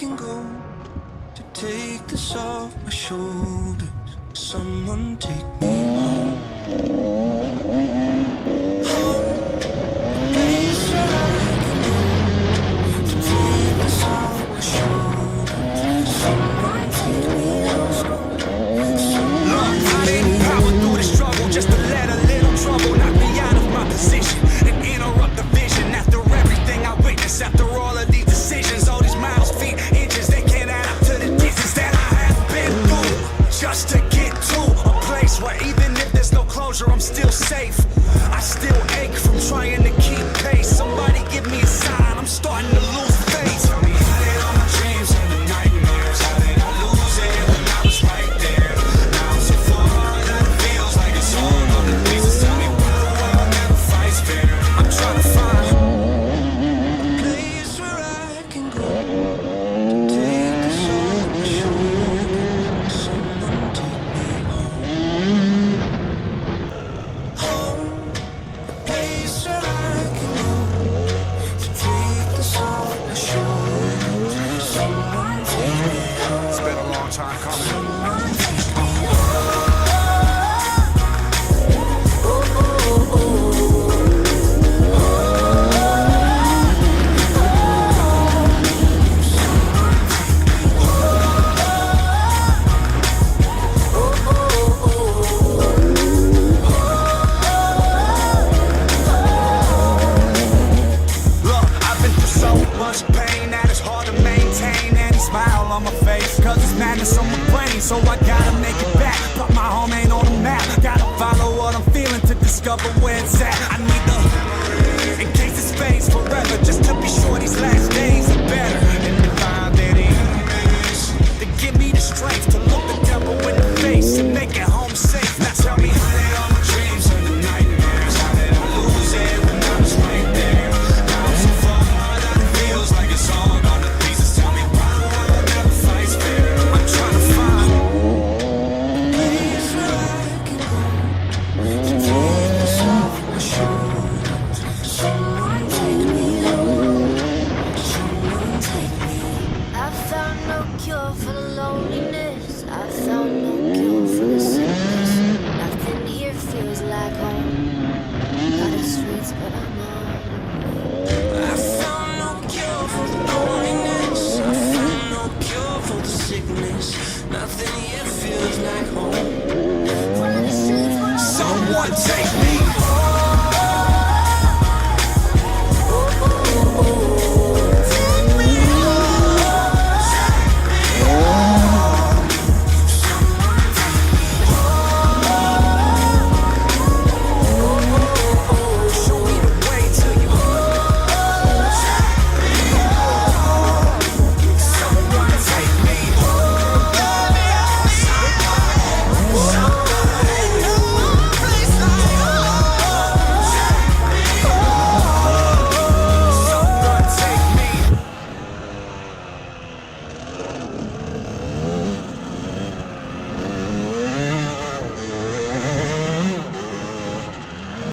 can go to take this off my shoulders. Someone take me home. Home, a place where I can go to take this off my shoulders. Someone take me home. Look, I didn't power through the struggle just to let a little trouble knock me out of my position and interrupt the vision. After everything I witnessed, after all of these decisions, all these miles, feet, inches, they can't add up to the distance that I have been through just to get to a place where even if there's no closure, I'm still safe. I still ache from trying to keep pace. Somebody give me a sign, I'm starting to lose faith. Tell me, how did all my dreams and the nightmares, how did I lose it when I was right there? Now I'm so far that it feels like it's all on the pieces. Tell me why the world never fights fair. I'm trying to find A place where I can go to take this off my shoulders. Someone take me home. Home, a place where I can go to take this off my shoulders. Someone take me home. it's been a long time coming. Someone take me home. Look, I've been through so much pain that it's hard to maintain any smile on my face. Cause it's madness on my brain, so I gotta make it back. But my home ain't on the map. Gotta follow what I'm feeling to discover where it's at. I need the, in case it fades forever, just to be sure these last days are better. And to find that is to give me the strength to look the devil in the face and make it home safe. Now tell me, how did all my dreams and the nightmares, how did I lose it when I was right there? Now I'm so far that it feels like it's all gone to pieces. Tell me why the world never fights fair. I'm trying to find Place where I can go to take this off my shoulders. Someone take me home. Someone take me. I found no cure for the loneliness. I found no cure for the sickness. Nothing here feels like home. Not the streets, but I'm